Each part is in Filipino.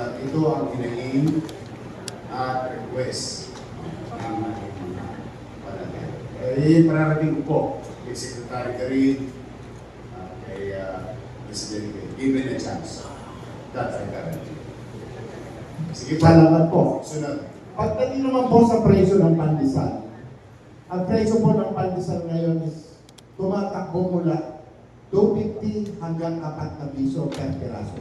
sapagkat ito ang hinihingi at request ng ating mga panatero. Pararating ko po kay Secretary Karin, kay President given a chance. That's our guarantee. Sige po. Salamat po. Sunod. Pagdating naman po sa presyo ng pandesal, ang presyo po ng pandesal ngayon is tumatakbo mula 250 hanggang 4 na piso per piraso.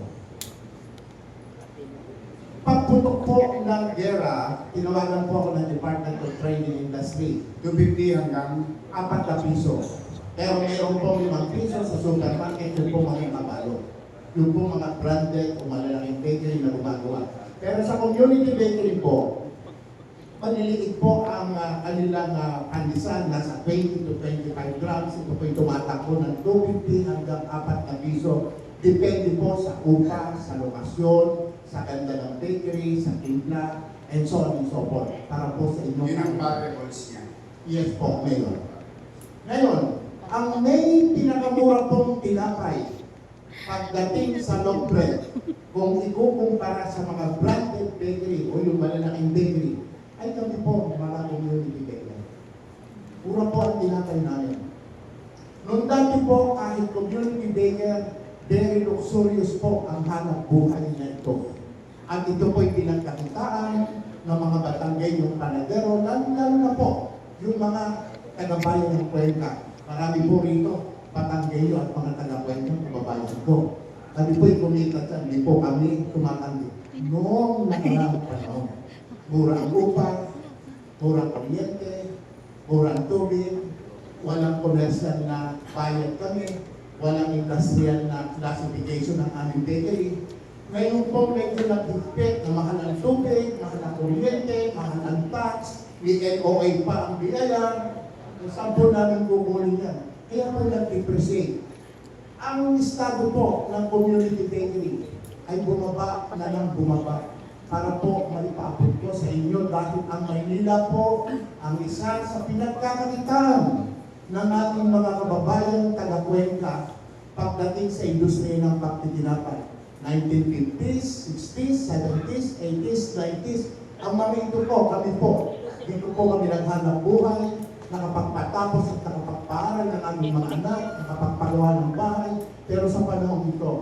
Pagputok po ng gera, tinawagan po ako ng Department of Trade and Industry, 250 hanggang 4 na piso. Pero mayroon po 5 piso sa supermarket, yung po mga kabalo. Yung po mga branded o malalaking bakery na gumagawa. Pero sa community bakery po, maliliit po ang kanilang pandesal, nasa 20 to 25 grams. Ito po yung tumatakbo ng 250 hanggang 4 na piso. Depende po sa upa, sa lokasyon, sa ganda ng bakery, sa timpla, and so on and so forth. Para po sa inyong... yun ang variables niya. Yes po, Mayor. Ngayon, ang may pinakamura pong tinapay pagdating sa long bread, kung ikukumpara sa mga branded bakery o yung malalaking bakery, ay kami po mga community bakery. Pura po ang tinapay namin. Noong dati po, kahit community baker, very luxurious po ang hanap buhay na ito. At ito po'y pinagkakitaan ng mga Batanggenyong panadero, lalo na po yung mga taga-bayan ng Cuenca. Marami po rito, Batanggenyo at mga taga-Cuenca, kababayan ko. Kami po'y kumita dyan, hindi po kami tumatandi. Noong nakaraang panahon, mura ang upa, mura ang kuryente, mura ang tubig, walang komersyal na bayad kami, walang industrial na classification ng aming bakery. Ngayon po medyo nag-dictate na mahal ang tubig, mahal ang kuryente, mahal ang tax, may NOA pa ang biyaya. Saan po namin kukunin yan? Kaya po nag-depreciate. Ang estado po ng community bakery ay bumaba na lang bumaba para po maipaabot ko sa inyo dahil ang Maynila po ang isa sa pinagkakakitaan ng ating mga kababayan taga-Cuenca pagdating sa industriya ng pagtitinapay. 1950s, 60s, 70s, 80s, 90s, ang mga ito po, kami po, dito po kami naghanap buhay, nakapagpatapos at nakapagpaaral ng aming mga anak, nakapagpagawa ng bahay, pero sa panahon ito,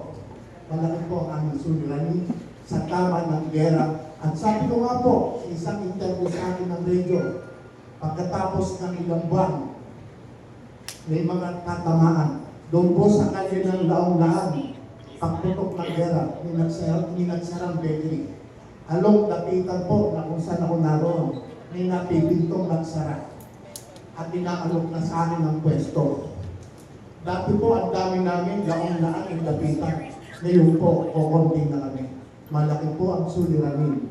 malaki po ang aming suliranin sa tama ng gera. At sabi ko nga po, sa isang interview sa akin ng radio, pagkatapos ng ilang buwan, may mga tatamaan. Doon po sa kanilang laong-laan, pagputok ng gera, ninagsarang bakery. Along dapitan po na kung saan ako naroon, may napipintong nagsara. At inaalok na sa akin ng pwesto. Dati po ang dami namin, laong-laan ang dapitan. Ngayon po, kukunti na kami. Malaki po ang suliranin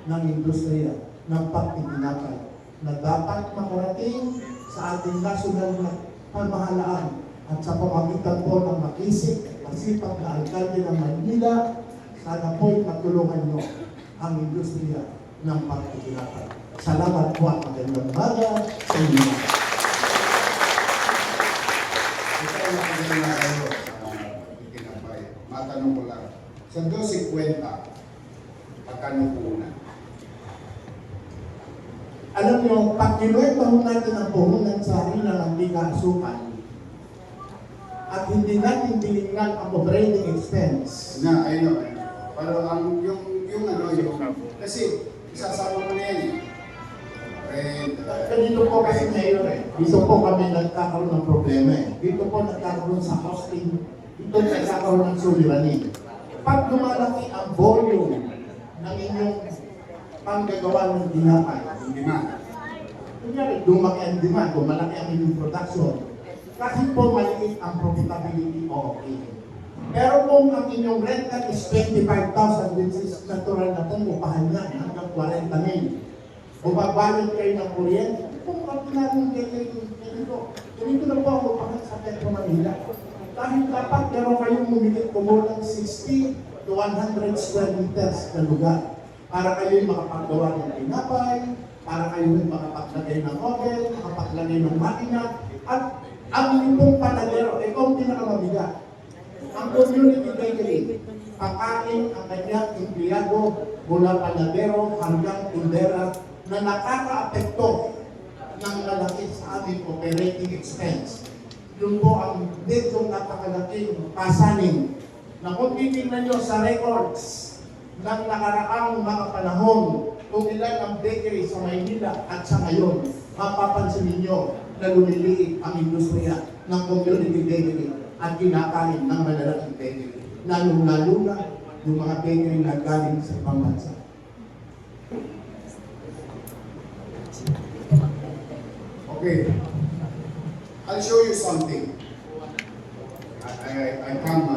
ng industriya ng pagtitinapay na dapat makarating sa ating nasyonal na pamahalaan at sa pamamagitan po ng makisig at masipag na alkalde ng Maynila, sana po'y matulungan nyo ang industriya ng pagtitinapay. Salamat po at magandang umaga sa inyo. Ito ang nakaganda na kayo itinapay. Matanong ko lang. Sa 2.50, pagkano po una? Alam nyo, pag kinuwenta ho natin ang puhunan sa harina ng di kaasukan at hindi natin tinignan ang operating expense. Na, ayun. Pero ang yung kasi isasama mo na yan eh. Dito po kasi ngayon dito po kami nagkakaroon ng problema eh. Dito po nagkakaroon sa hosting, dito nagkakaroon ng suliranin. Pag lumalaki ang volume ng inyong panggagawa ng tinapay, Hindi man. kunyari, lumaki ang demand, kung malaki ang inyong production, kahit po maliit ang profitability, okay. Pero kung ang inyong rental is 25,000, which is natural na pong upahan niya hanggang 40,000, bumabalot kayo ng kuryente, kung natin ganito na po ang upahan sa Metro Manila. Dahil dapat meron kayong bumili kumulang 60 to 100 square meters na lugar para kayo makapagawa ng tinapay, para kayo makapaglagay ng oven, makapaglagay ng makina, at ang inyong panadero, ikaw ang pinakamabigat. Ang community bakery, pakain ang kanyang empleyado mula panadero hanggang tindera na nakaka-apekto ng malaki sa aming operating expense. Yun po ang medyo napakalaking pasanin na kung titingnan nyo sa records ng nakaraang mga panahon kung ilan ang bakery sa Maynila at sa ngayon, mapapansin ninyo na lumiliit ang industriya ng community bakery at kinakain ng malalaking bakery. Lalo-lalo na yung mga bakery na galing sa ibang bansa. Okay. I'll show you something. I come,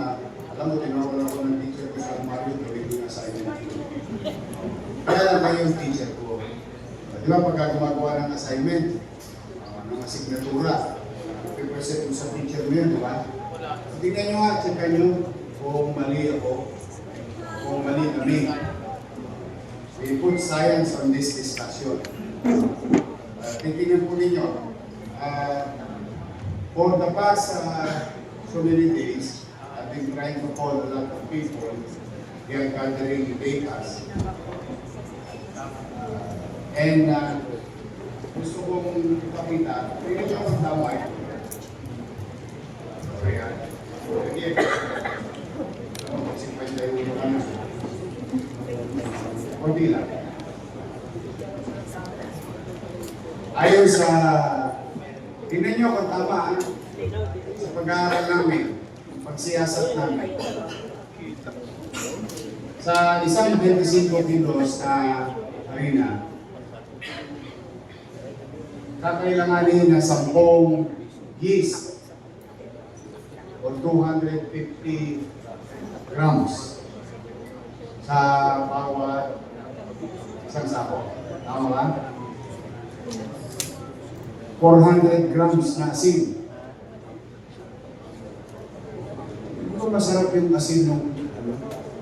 alam mo, tinawag ako ng teacher ko sa Mario, gawin yung assignment. Kaya lang kayo yung teacher ko. Di ba pagka gumagawa ng assignment, ng asignatura, pipresent mo sa teacher mo yun, di ba? Tingnan nyo nga, checkan nyo kung mali ako, kung mali kami. We put science on this discussion. Titingnan po ninyo, for the past so many days, I've been trying to call a lot of people. They are gathering data. And gusto kong ipakita, tingnan nyo kung tama ito. Kaya, again, kasi pa tayo yung ano. Kunti lang. Ayon sa, tingnan nyo kung tama, sa pag-aaral namin, pagsiyasat namin. Sa isang 25 kilos na arena, kakailanganin na 10 yeast o 250 grams sa bawat isang sako. Tama ba? 400 grams na asin. Hindi ko masarap yung asin ng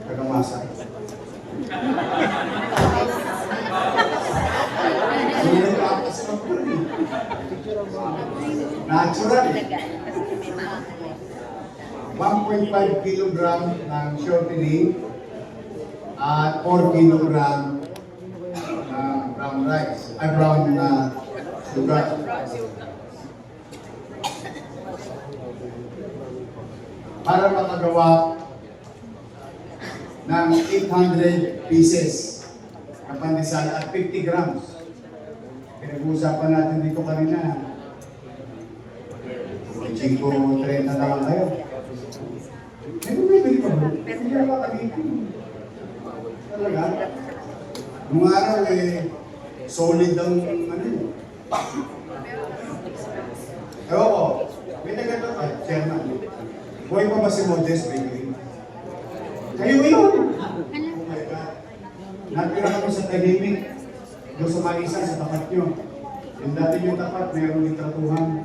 kagamasa. Natural. 1.5 kilogram ng shortening at 4 kilogram ng brown rice, brown sugar. Para makagawa ng 800 pieces ng pandesal at 50 grams. Pinag-uusapan natin dito kanina. 5.30 na lang kayo. May bumibili pa ba? Hindi na ba kanina? Talaga? Nung araw solid ang ano yun. Ewan ko, may naganda ka, chairman. Buhay pa ba si Modest Bakery? Kayo yun! Oh my God. Natira kami sa tahimik. Doon sa Maisan, sa tapat nyo. Yung dati yung tapat, mayroong litratuhan.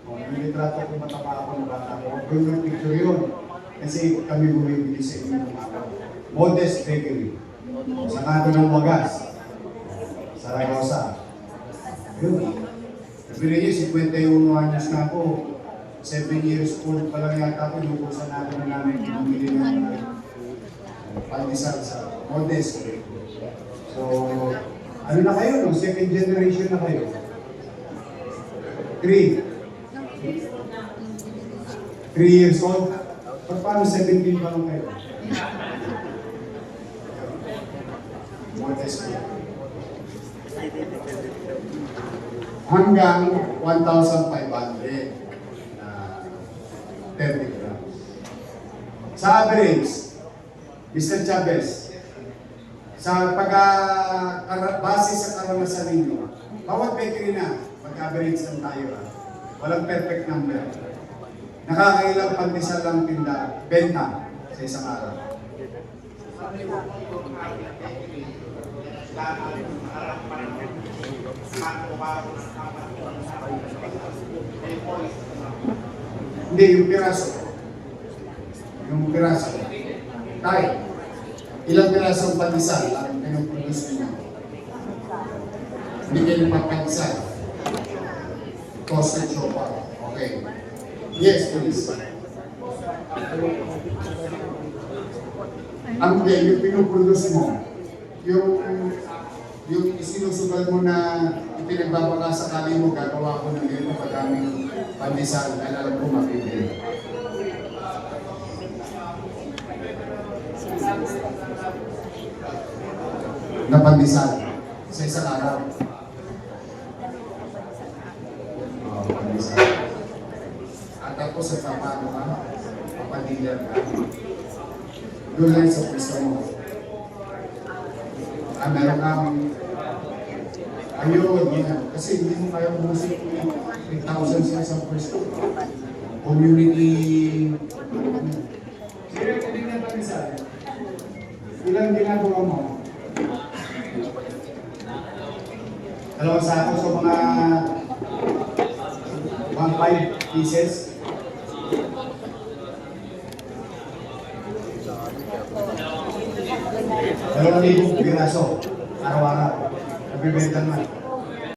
Yung litrato kung matapa ako ng bata ko. Doon yung picture yun. Kasi kami bumibili sa inyo ng mga Modest Bakery. Sa kanto ng Wagas. Saragosa. Yun. Nabili niyo, 51 anyos na ako. 7 years old pa lang yata ako, lukusan natin na namin bumili ng pandesal sa Modest. So, ano na kayo, no? Second generation na kayo. 3 years old. Paano 17 pa lang kayo? Modest. Hanggang 1,500 30 grams. Sa average, Mr. Chavez, sa base sa karanasan ninyo, bawat bakery na, mag-average lang tayo. Walang perfect number. Nakakailang pandesal lang benta sa isang araw. Hindi, yung piraso. Yung piraso. Tayo, ilang piraso ang pandesal ang pinuproduce niyo? Hindi kayo magpapandesal. Toasted chopa. Okay. Yes, please. Ang yung pinuproduce mo, yung isinusugal mo na ipinagbabakasakali mo, gagawa ko ng ganito kadaming pandesal, alam ko mapipili. Na pandesal sa isang araw. Pandesal. At tapos sa papano ka, papadilan ka. Doon lang sa pwesto mo. Meron kang ayun, yan. Kasi hindi mo kaya umusik 3,000 sa isang pwesto. Community. Sino yung tinignan pa nisa? Ilang ginagawa mo? Dalawang sako sa mga 5 pieces. Dalawang libong piraso, araw-araw. Nabibenta naman.